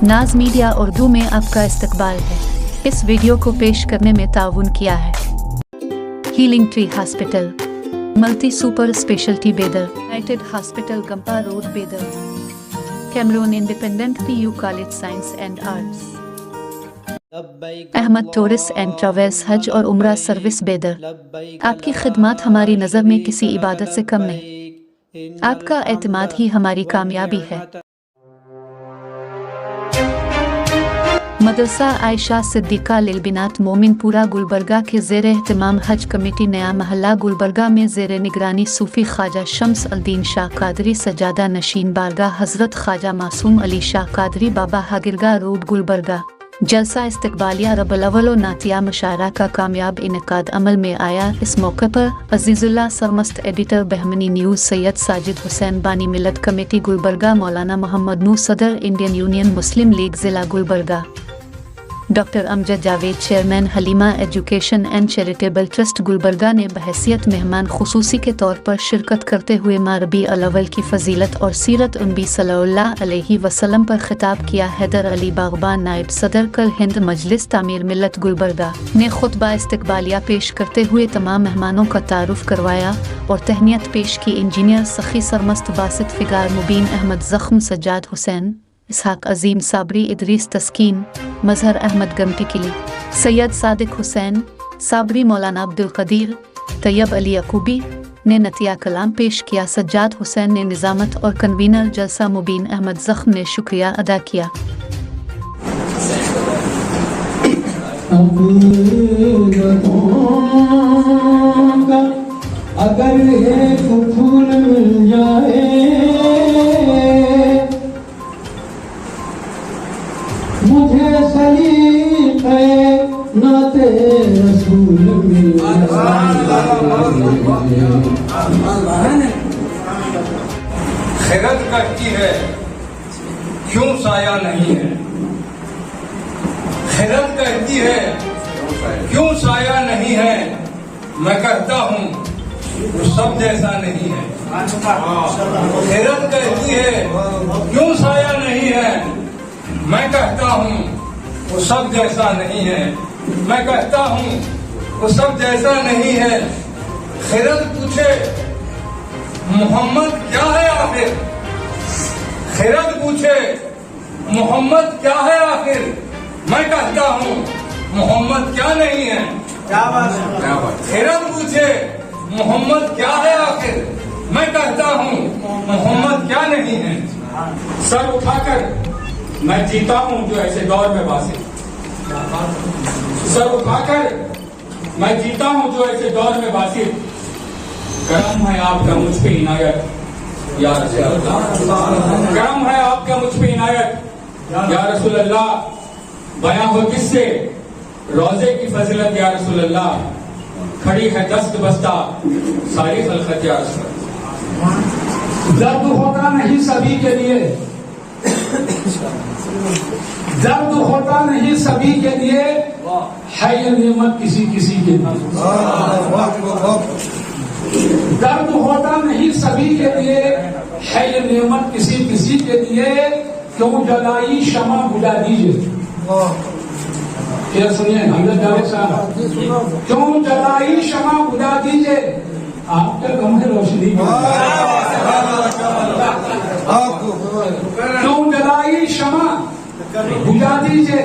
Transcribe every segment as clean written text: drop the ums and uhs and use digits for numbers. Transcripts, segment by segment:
नाज मीडिया उर्दू में आपका इस्तकबाल है। इस वीडियो को पेश करने में ताउन किया है healing tree hospital, multi super speciality Bidar, united hospital Gumpa road Bidar, कैमरून independent PU college science and arts, Ahmed tourist and travels हज और उम्रा सर्विस बेदर। आपकी खिदमत हमारी नज़र में किसी इबादत से कम नहीं। आपका एतमाद ही हमारी कामयाबी है। मदरसा आयशा सिद्दीका लिलबिनात मोमिनपुरा गुलबर्गा के ज़ेर एहतमाम हज कमेटी नया महल्ला गुलबर्गा में ज़ेर निगरानी सूफ़ी ख्वाजा शम्स अल-दीन शाह कादरी सजादा नशीन बारगाह हज़रत ख्वाजा मासूम अली शाह कादरी बाबा हागिरगा रोड गुलबर्गा जलसा इस्तकबालिया रबुल अव्वल व नातिया मुशायरा का कामयाब इनेकाद अमल में आया। इस मौके पर अजीजुल्लाह सरमस्त एडिटर बहमनी न्यूज़ सैयद साजिद हुसैन बानी मिलत कमेटी गुलबर्गा मौलाना मोहम्मद नूर सदर इंडियन यूनियन मुस्लिम लीग ज़िला Gulbarga, doctor Amjad Javed chairman Halima education and charitable trust Gulbarga ने बहैसियत मेहमान खुसूसी के तौर पर शिरकत करते हुए माह रबीउल अव्वल की फजीलत और सीरत नबी सल्लल्लाहु अलैहि वसल्लम पर खिताब किया। हैदर अली बागबान नायब सदर कल हिंद मजलिस तामीर मिल्लत गुलबर्गा ने खुतबा इस्तकबालिया पेश करते हुए तमाम मेहमानों का तारुफ करवाया और तहनीत पेश की। इंजीनियर सखी सरमस्त बासित फिगार मुबीन अहमद जख्म सज्जाद हुसैन इसहाक अजीम साबरी इदरीस तस्कीन मजहर अहमद गमटी किली सैयद सादिक हुसैन साबरी मौलाना अब्दुल कदीर तैयब अली यकूबी ने नतिया कलाम पेश किया। सज्जाद हुसैन ने निजामत और कन्वीनर जलसा मुबीन अहमद जख्म ने शुक्रिया अदा किया। अगर एक फूल मिल जाए मुझे सलीक़े नाते रसूल मिल खिरत करती है क्यों साया नहीं है, खिरत कहती है क्यों साया नहीं है, मैं कहता हूँ वो सब जैसा नहीं है। खिरत कहती है क्यों साया नहीं है, मैं कहता हूँ वो सब जैसा नहीं है, मैं कहता हूँ वो सब जैसा नहीं है। खिरत पूछे मोहम्मद क्या है आखिर, खिरत पूछे मोहम्मद क्या है आखिर, मैं कहता हूँ मोहम्मद क्या नहीं है। क्या बात। खिरत पूछे मोहम्मद क्या है आखिर, मैं कहता हूँ मोहम्मद क्या नहीं है। सर उठाकर मैं जीता हूँ जो ऐसे दौर में बासित, सर उठाकर मैं जीता हूँ जो ऐसे दौर में बासित, करम है आपका मुझ पे इनायत या रसूल अल्लाह, करम है आपका मुझ पे इनायत या रसूल अल्लाह। बयां हो किससे रोजे की फजीलत या रसूल अल्लाह, खड़ी है दस्त बस्ता सारी खलकत या रसूल अल्लाह। दर्द होता नहीं सभी के लिए, दर्द होता नहीं सभी के लिए, है ये नेमत किसी किसी के लिए। दर्द होता नहीं सभी के लिए, है ये नेमत किसी किसी के लिए, क्यों जलाई शमा बुझा दीजिए। ये सुनिए हमने जावेद साहब, क्यों जलाई शमा बुझा दीजिए, आपका कम है रोशनी, क्यों जलाई शमा बुझा दीजिए,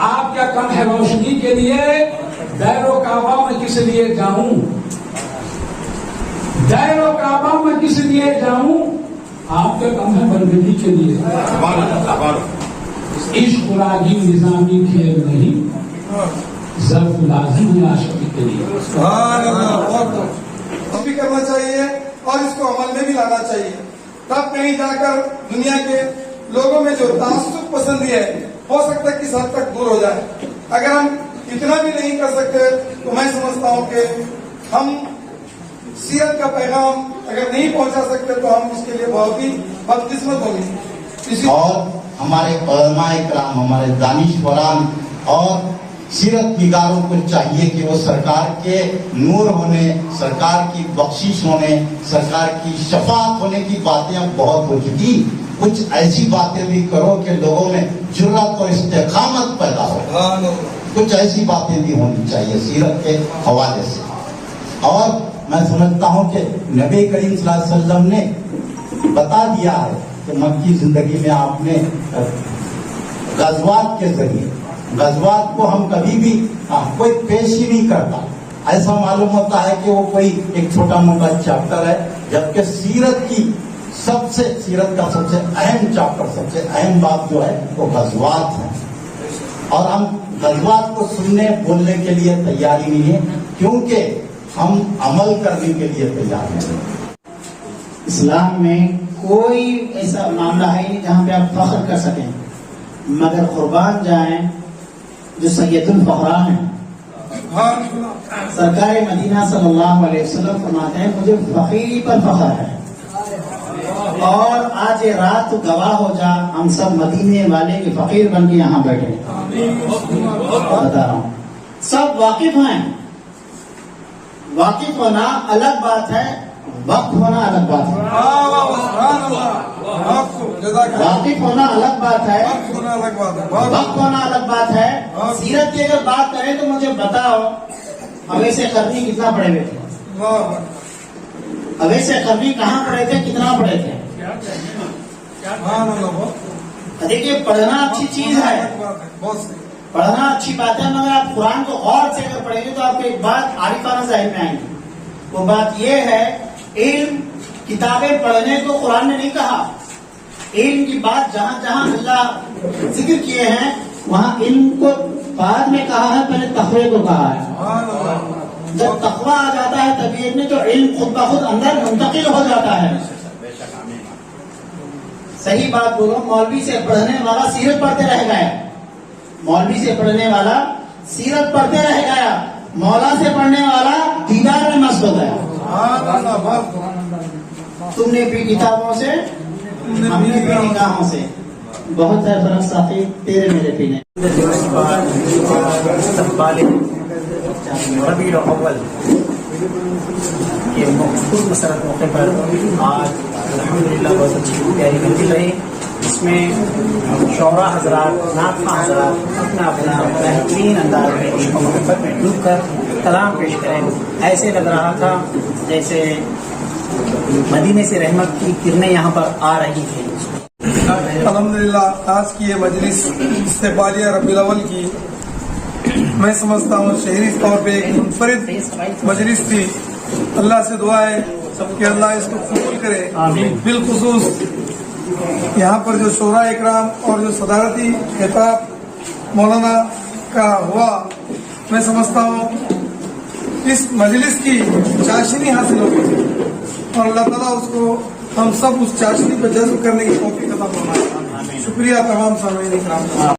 आप क्या कम है रोशनी के लिए। दैरो काबा में किस लिए जाऊं, दैरो काबा में किस लिए जाऊं, आप क्या कम है बंदगी के लिए। इश्क रागी निजामी खेल नहीं, ज़र्फ लाज़िम आशिकी के लिए। भी करना चाहिए और इसको अमल में भी लाना चाहिए, तब कहीं जाकर दुनिया के लोगों में जो तासुब पसंदी है हो सकता है किस हद तक दूर हो जाए। अगर हम इतना भी नहीं कर सकते तो मैं समझता हूँ कि हम सीरत का पैगाम अगर नहीं पहुंचा सकते तो हम इसके लिए बहुत ही बदकिस्मत होंगे। और हमारे उलमाए किराम, हमारे दानिशवरान और सीरत निगारों को चाहिए कि वो सरकार के नूर होने, सरकार की बख्शिश होने, सरकार की शफाअत होने की बातें अब बहुत हो चुकी, कुछ ऐसी बातें भी करो कि लोगों में जुर्रत और इस्तेकामत पैदा हो। कुछ ऐसी बातें भी होनी चाहिए सीरत के हवाले से। और मैं समझता हूँ कि नबी करीम सल्लल्लाहु अलैहि वसल्लम ने बता दिया है कि मक्की जिंदगी में आपने गज़वात के जरिए, गज़वात को हम कभी भी कोई पेश ही नहीं करता, ऐसा मालूम होता है कि वो कोई एक छोटा मोटा चैप्टर है, जबकि सीरत का सबसे अहम चैप्टर, सबसे अहम बात जो है वो गज़वात है। और हम गज़वात को सुनने बोलने के लिए तैयारी नहीं है, क्योंकि हम अमल करने के लिए तैयार हैं। इस्लाम में कोई ऐसा मामला है नहीं जहाँ पे आप फख्र कर सकें, मगर कुर्बान जाएं जो सैयदुल फखरान है। सरकार मदीना सल्लल्लाहु अलैहि वसल्लम फरमाते हैं मुझे फकीरी पर फख्र है। और आज ये रात तो गवाह हो जा, हम सब मदीने वाले के फकीर बन के यहाँ बैठे। बता रहा हूँ, सब वाकिफ हैं। वाकिफ होना अलग बात है, वक्त होना अलग बात है। वाकिफ होना अलग बात है, वक्त होना अलग बात है। सीरत की अगर बात करें तो मुझे बताओ, अवैसे करनी कितना पढ़े हुए थे? अवैसे करनी कहाँ पढ़े थे, कितना पढ़े थे? देखिए, पढ़ना अच्छी चीज है, पढ़ना अच्छी बात है, मगर आप कुरान को गौर से अगर पढ़ेंगे तो आपको एक बात आरिफाना ज़ाहिर में आएंगी। वो बात ये है, इल्म किताबें पढ़ने को कुरान ने नहीं कहा। इल्म की बात जहाँ जहाँ अल्लाह जिक्र किए हैं वहाँ इल्म को बाद में कहा है, पहले तक़वे को कहा है। जब तक़वा आ जाता है तबीयत में तो इल्म खुद ब खुद अंदर मुंतकिल हो जाता है। सही बात बोलो, मौलवी से पढ़ने वाला सीरत पढ़ते रह गया, मौलवी से पढ़ने वाला सीरत पढ़ते रह गया, मौला से पढ़ने वाला दीदार में मस्त हो गया। तुमने भी किताबों से, हमने भी निगाहों से। बहुत है फर्क साथी तेरे मेरे पीने। रबीउल अव्वल के मखसूस मसरत मौके पर आज अल्हम्दुलिल्लाह बहुत अच्छी प्यारी मंजिल रही। इसमें शौरा हजरात, नाख़्वां हजरात अपना अपना बेहतरीन अंदाज में इश्क़ व मोहब्बत में डूब कर कलाम पेश करें। ऐसे लग रहा था जैसे मदीने से रहमत की किरणें यहाँ पर आ रही थी। अल्हम्दुलिल्लाह आज की ये मजलिस इस्तेक़बालिया रबीउल अव्वल की मैं समझता हूँ शहरी तौर पे एक मुनफरिद मजलिस थी। अल्लाह से दुआ है कि अल्लाह इसको कबूल करे। बिलखुसूस यहाँ पर जो शोरा इकराम और जो सदारती खिताब मौलाना का हुआ, मैं समझता हूँ इस मजलिस की चाशनी हासिल हो गई और अल्लाह ताला उसको हम सब उस चाशनी पर जज्ब करने की तौफीक अता फरमाए। शुक्रिया तमाम सामईन इकराम।